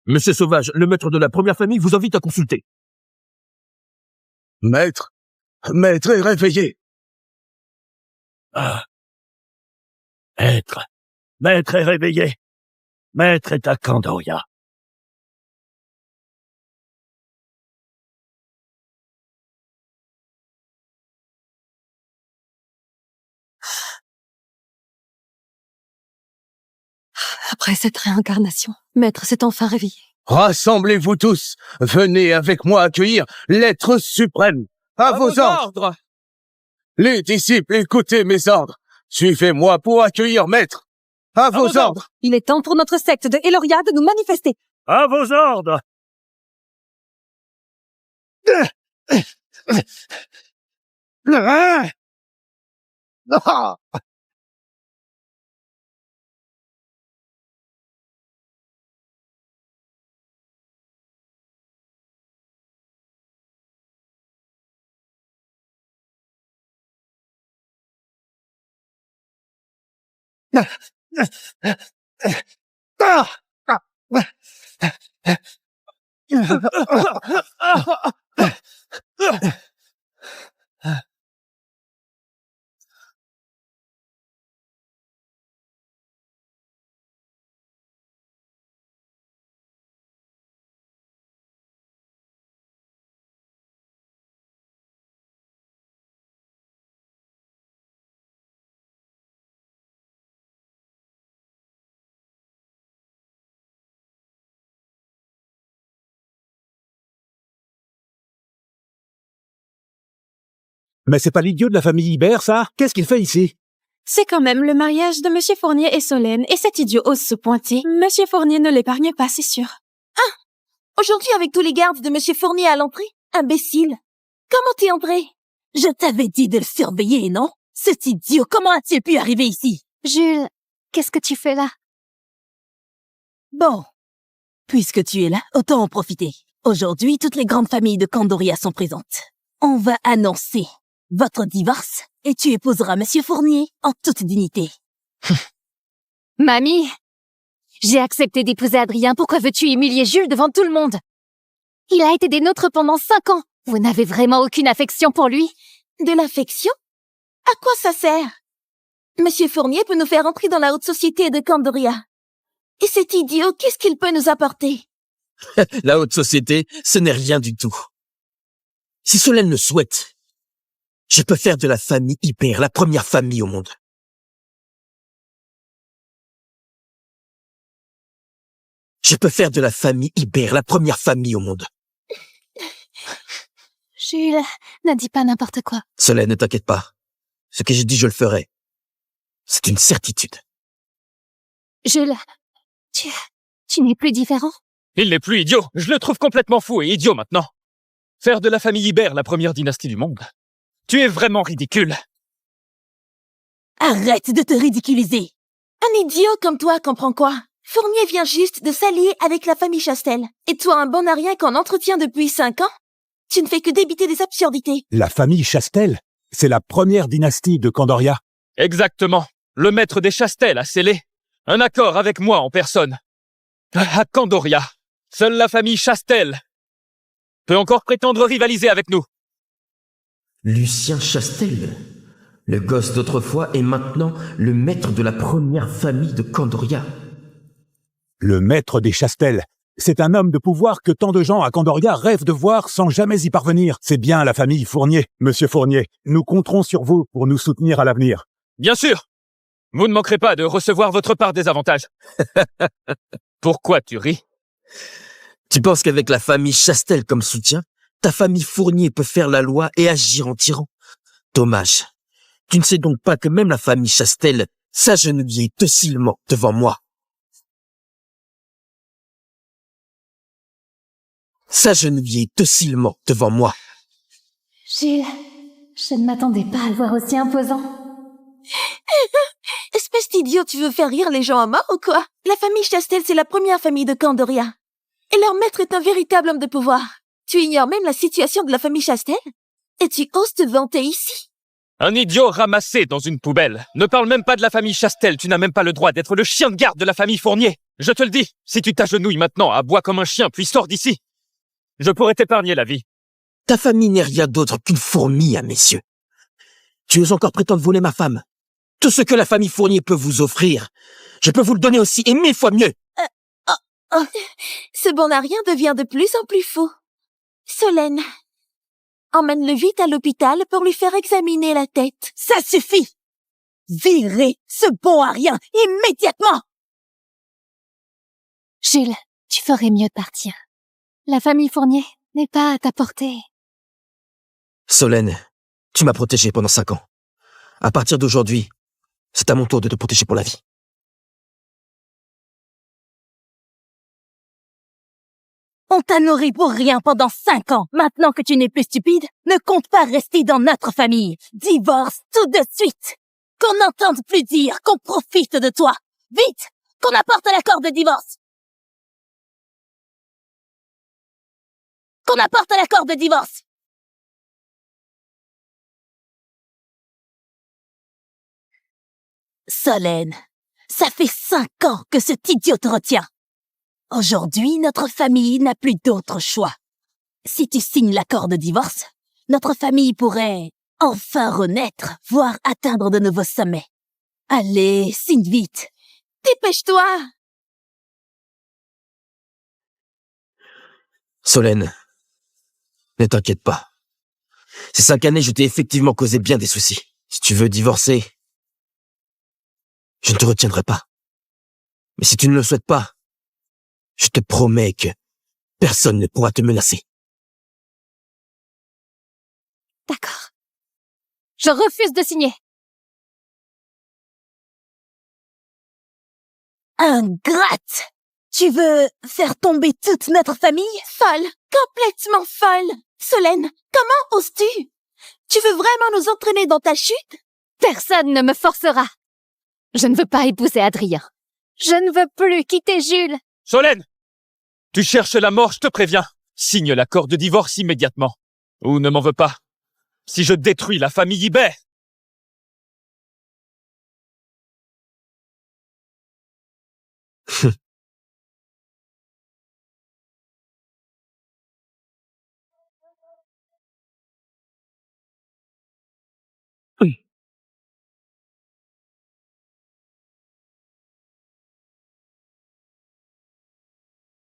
Monsieur Sauvage, le maître de la première famille vous invite à consulter. Maître est réveillé. Ah. Maître est réveillé. Maître est à Candoria. Après cette réincarnation, Maître s'est enfin réveillé. Rassemblez-vous tous. Venez avec moi accueillir l'être suprême. À vos ordres. Les disciples, écoutez mes ordres. Suivez-moi pour accueillir Maître. À vos ordres. Il est temps pour notre secte de Eloria de nous manifester. À vos ordres. Ah. Mais c'est pas l'idiot de la famille Hibert, ça? Qu'est-ce qu'il fait ici? C'est quand même le mariage de Monsieur Fournier et Solène, et cet idiot ose se pointer. Monsieur Fournier ne l'épargne pas, c'est sûr. Aujourd'hui, avec tous les gardes de Monsieur Fournier à l'entrée? Imbécile! Comment t'es entré? Je t'avais dit de le surveiller, non? Cet idiot, comment a-t-il pu arriver ici? Jules, qu'est-ce que tu fais là? Bon, puisque tu es là, autant en profiter. Aujourd'hui, toutes les grandes familles de Candoria sont présentes. On va annoncer votre divorce et tu épouseras Monsieur Fournier en toute dignité. Mamie, j'ai accepté d'épouser Adrien. Pourquoi veux-tu humilier Jules devant tout le monde? Il a été des nôtres pendant 5 ans. Vous n'avez vraiment aucune affection pour lui? De l'affection? À quoi ça sert? Monsieur Fournier peut nous faire entrer dans la haute société de Candoria. Et cet idiot, qu'est-ce qu'il peut nous apporter? La haute société, ce n'est rien du tout. Si Solène le souhaite, je peux faire de la famille Hibert la première famille au monde. Je peux faire de la famille Hibert la première famille au monde. Jules, ne dis pas n'importe quoi. Solène, ne t'inquiète pas. Ce que j'ai dit, je le ferai. C'est une certitude. Jules, tu n'es plus différent? Il n'est plus idiot. Je le trouve complètement fou et idiot maintenant. Faire de la famille Hibert la première dynastie du monde. Tu es vraiment ridicule. Arrête de te ridiculiser. Un idiot comme toi comprend quoi? Fournier vient juste de s'allier avec la famille Chastel. Et toi, un bon à rien qu'on entretient depuis 5 ans? Tu ne fais que débiter des absurdités. La famille Chastel? C'est la première dynastie de Candoria. Exactement. Le maître des Chastel a scellé un accord avec moi en personne. À Candoria, seule la famille Chastel peut encore prétendre rivaliser avec nous. Lucien Chastel, le gosse d'autrefois, est maintenant le maître de la première famille de Candoria. Le maître des Chastel. C'est un homme de pouvoir que tant de gens à Candoria rêvent de voir sans jamais y parvenir. C'est bien la famille Fournier. Monsieur Fournier, nous compterons sur vous pour nous soutenir à l'avenir. Bien sûr. Vous ne manquerez pas de recevoir votre part des avantages. Pourquoi tu ris? Tu penses qu'avec la famille Chastel comme soutien, ta famille Fournier peut faire la loi et agir en tyran? Dommage. Tu ne sais donc pas que même la famille Chastel s'agenouillait docilement devant moi. S'agenouiller docilement devant moi. Jules, je ne m'attendais pas à le voir aussi imposant. Espèce d'idiot, tu veux faire rire les gens à mort ou quoi? La famille Chastel, c'est la première famille de Candoria. Et leur maître est un véritable homme de pouvoir. Tu ignores même la situation de la famille Chastel? Et tu oses te vanter ici? Un idiot ramassé dans une poubelle. Ne parle même pas de la famille Chastel. Tu n'as même pas le droit d'être le chien de garde de la famille Fournier. Je te le dis, si tu t'agenouilles maintenant, aboie comme un chien, puis sors d'ici. Je pourrais t'épargner la vie. Ta famille n'est rien d'autre qu'une fourmi, hein, messieurs. Tu oses encore prétendre voler ma femme? Tout ce que la famille Fournier peut vous offrir, je peux vous le donner aussi, et 1000 fois mieux. Ce bon à rien devient de plus en plus fou. Solène, emmène-le vite à l'hôpital pour lui faire examiner la tête. Ça suffit! Virez ce bon à rien immédiatement! Jules, tu ferais mieux de partir. La famille Fournier n'est pas à ta portée. Solène, tu m'as protégé pendant 5 ans. À partir d'aujourd'hui, c'est à mon tour de te protéger pour la vie. On t'a nourri pour rien pendant 5 ans. Maintenant que tu n'es plus stupide, ne compte pas rester dans notre famille. Divorce tout de suite. Qu'on n'entende plus dire qu'on profite de toi. Vite, qu'on apporte l'accord de divorce. Qu'on apporte l'accord de divorce. Solène, ça fait 5 ans que cet idiot te retient. Aujourd'hui, notre famille n'a plus d'autre choix. Si tu signes l'accord de divorce, notre famille pourrait enfin renaître, voire atteindre de nouveaux sommets. Allez, signe vite. Dépêche-toi! Solène, ne t'inquiète pas. Ces 5 années, je t'ai effectivement causé bien des soucis. Si tu veux divorcer, je ne te retiendrai pas. Mais si tu ne le souhaites pas, je te promets que personne ne pourra te menacer. D'accord. Je refuse de signer. Ingrate! Tu veux faire tomber toute notre famille? Folle! Complètement folle! Solène, comment oses-tu? Tu veux vraiment nous entraîner dans ta chute? Personne ne me forcera. Je ne veux pas épouser Adrien. Je ne veux plus quitter Jules. Solène! Tu cherches la mort, je te préviens. Signe l'accord de divorce immédiatement. Ou ne m'en veux pas. Si je détruis la famille Ibert.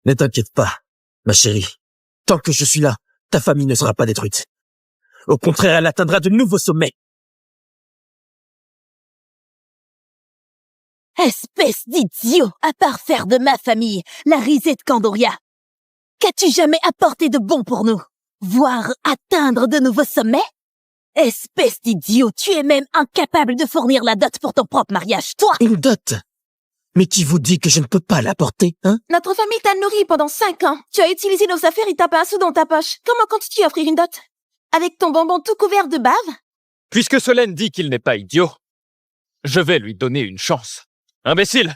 Ne t'inquiète pas, ma chérie. Tant que je suis là, ta famille ne sera pas détruite. Au contraire, elle atteindra de nouveaux sommets. Espèce d'idiot, à part faire de ma famille la risée de Candoria. Qu'as-tu jamais apporté de bon pour nous? Voire atteindre de nouveaux sommets? Espèce d'idiot, tu es même incapable de fournir la dot pour ton propre mariage, toi! Une dot? Mais qui vous dit que je ne peux pas l'apporter, hein? Notre famille t'a nourri pendant 5 ans. Tu as utilisé nos affaires et t'as pas un sou dans ta poche. Comment comptes-tu offrir une dot? Avec ton bonbon tout couvert de bave? Puisque Solène dit qu'il n'est pas idiot, je vais lui donner une chance. Imbécile!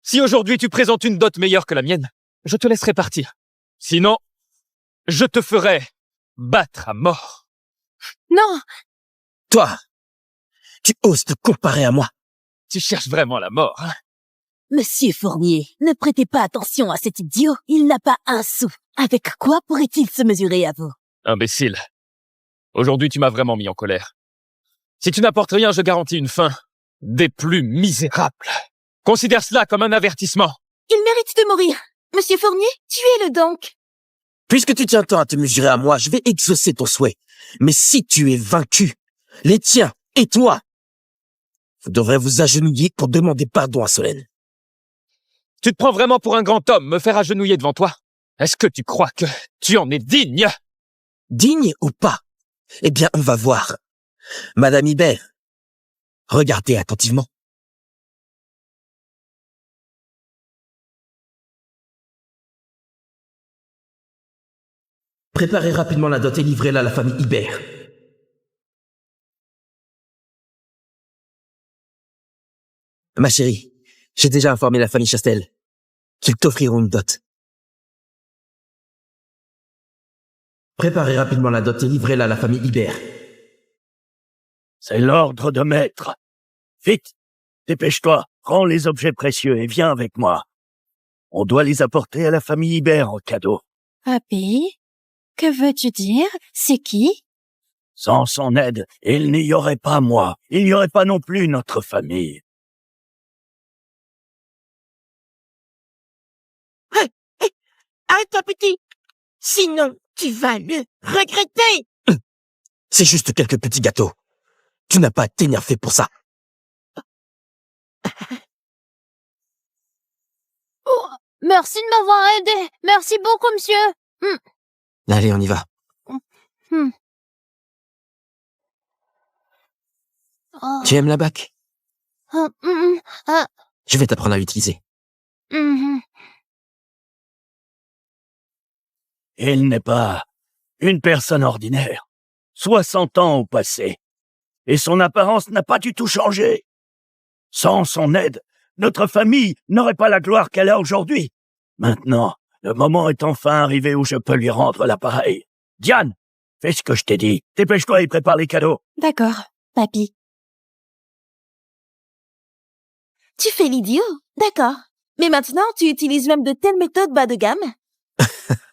Si aujourd'hui tu présentes une dot meilleure que la mienne, je te laisserai partir. Sinon, je te ferai battre à mort. Non! Toi, tu oses te comparer à moi? Tu cherches vraiment la mort, hein? Monsieur Fournier, ne prêtez pas attention à cet idiot, il n'a pas un sou. Avec quoi pourrait-il se mesurer à vous? Imbécile. Aujourd'hui, tu m'as vraiment mis en colère. Si tu n'apportes rien, je garantis une fin des plus misérables. Considère cela comme un avertissement. Il mérite de mourir. Monsieur Fournier, tuez-le donc. Puisque tu tiens tant à te mesurer à moi, je vais exaucer ton souhait. Mais si tu es vaincu, les tiens et toi, vous devrez vous agenouiller pour demander pardon à Solène. Tu te prends vraiment pour un grand homme, me faire agenouiller devant toi? Est-ce que tu crois que tu en es digne? Digne ou pas? Eh bien, on va voir. Madame Ibert, regardez attentivement. Préparez rapidement la dot et livrez-la à la famille Ibert. Ma chérie, j'ai déjà informé la famille Chastel qu'ils t'offriront une dot. Préparez rapidement la dot et livrez-la à la famille Ibert. C'est l'ordre de maître. Vite, dépêche-toi, prends les objets précieux et viens avec moi. On doit les apporter à la famille Ibert en cadeau. Papy, que veux-tu dire? C'est qui? Sans son aide, il n'y aurait pas moi. Il n'y aurait pas non plus notre famille. Arrête-toi, petit. Sinon, tu vas le regretter. C'est juste quelques petits gâteaux. Tu n'as pas à t'énerver pour ça. Merci de m'avoir aidé. Merci beaucoup, monsieur. Allez, on y va. Oh. Tu aimes la bac? Ah. Je vais t'apprendre à l'utiliser. Il n'est pas une personne ordinaire. 60 ans au passé. Et son apparence n'a pas du tout changé. Sans son aide, notre famille n'aurait pas la gloire qu'elle a aujourd'hui. Maintenant, le moment est enfin arrivé où je peux lui rendre l'appareil. Diane, fais ce que je t'ai dit. Dépêche-toi et prépare les cadeaux. D'accord, papy. Tu fais l'idiot, d'accord. Mais maintenant, tu utilises même de telles méthodes bas de gamme.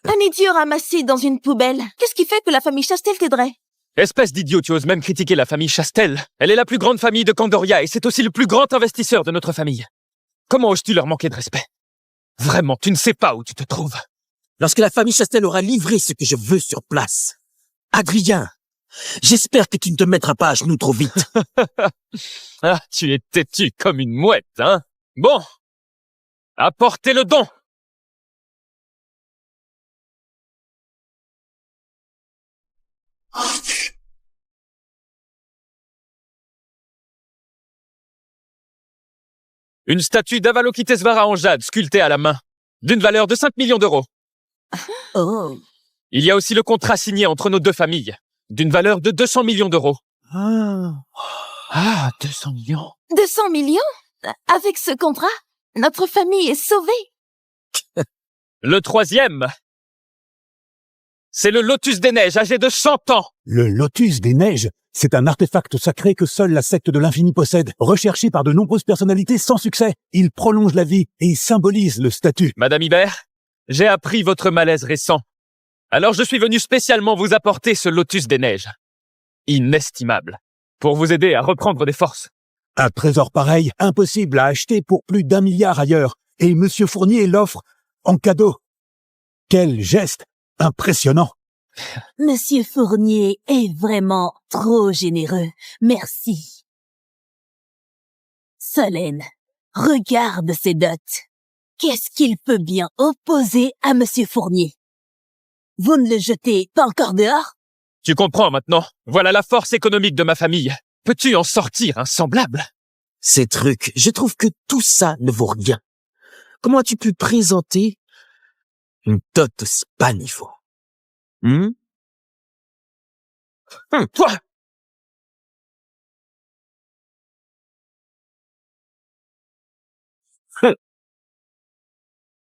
Un idiot ramassé dans une poubelle. Qu'est-ce qui fait que la famille Chastel t'aiderait? Espèce d'idiot, tu oses même critiquer la famille Chastel. Elle est la plus grande famille de Candoria et c'est aussi le plus grand investisseur de notre famille. Comment oses-tu leur manquer de respect? Vraiment, tu ne sais pas où tu te trouves. Lorsque la famille Chastel aura livré ce que je veux sur place. Adrien, j'espère que tu ne te mettras pas à genoux trop vite. Ah, tu es têtu comme une mouette, hein? Bon, apportez le don. Une statue d'Avalokitesvara en jade sculptée à la main, d'une valeur de 5 millions d'euros. Oh. Il y a aussi le contrat signé entre nos deux familles, d'une valeur de 200 millions d'euros. Ah, 200 millions. 200 millions? Avec ce contrat, notre famille est sauvée. Le troisième, c'est le Lotus des Neiges, âgé de 100 ans. Le Lotus des Neiges, c'est un artefact sacré que seule la secte de l'Infini possède, recherché par de nombreuses personnalités sans succès. Il prolonge la vie et symbolise le statut. Madame Hibert, j'ai appris votre malaise récent. Alors je suis venu spécialement vous apporter ce Lotus des Neiges. Inestimable. Pour vous aider à reprendre des forces. Un trésor pareil, impossible à acheter pour plus d'1 milliard ailleurs. Et Monsieur Fournier l'offre en cadeau. Quel geste impressionnant. Monsieur Fournier est vraiment trop généreux. Merci. Solène, regarde ces dots. Qu'est-ce qu'il peut bien opposer à Monsieur Fournier? Vous ne le jetez pas encore dehors? Tu comprends maintenant. Voilà la force économique de ma famille. Peux-tu en sortir un semblable? Ces trucs, je trouve que tout ça ne vaut rien. Comment as-tu pu présenter une dot aussi bas niveau? Toi!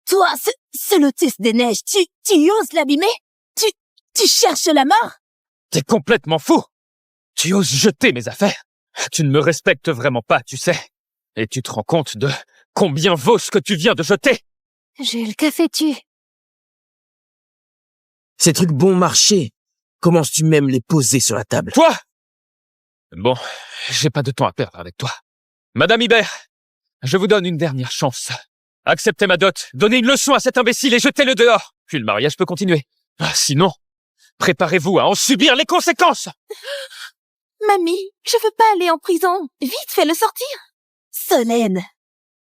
Toi, ce Lotus des Neiges, tu oses l'abîmer? Tu cherches la mort? T'es complètement fou! Tu oses jeter mes affaires? Tu ne me respectes vraiment pas, tu sais. Et tu te rends compte de combien vaut ce que tu viens de jeter? Jules, que fais-tu? Ces trucs bon marché, commences-tu même les poser sur la table? Toi! Bon, j'ai pas de temps à perdre avec toi. Madame Hibert, je vous donne une dernière chance. Acceptez ma dot, donnez une leçon à cet imbécile et jetez-le dehors. Puis le mariage peut continuer. Sinon, préparez-vous à en subir les conséquences. Mamie, je veux pas aller en prison. Vite, fais-le sortir. Solène,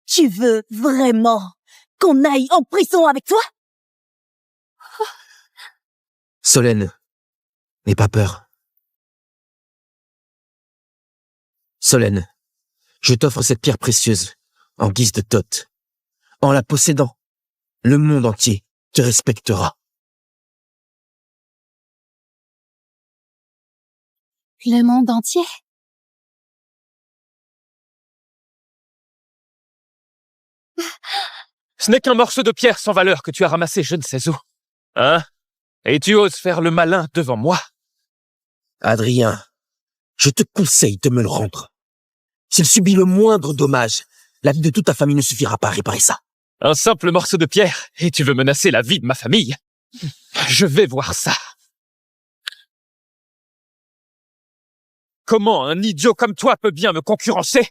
tu veux vraiment qu'on aille en prison avec toi? Solène, n'aie pas peur. Solène, je t'offre cette pierre précieuse en guise de dot. En la possédant, le monde entier te respectera. Le monde entier? Ce n'est qu'un morceau de pierre sans valeur que tu as ramassé je ne sais où. Hein? Et tu oses faire le malin devant moi? Adrien, je te conseille de me le rendre. S'il subit le moindre dommage, la vie de toute ta famille ne suffira pas à réparer ça. Un simple morceau de pierre, et tu veux menacer la vie de ma famille? Je vais voir ça. Comment un idiot comme toi peut bien me concurrencer?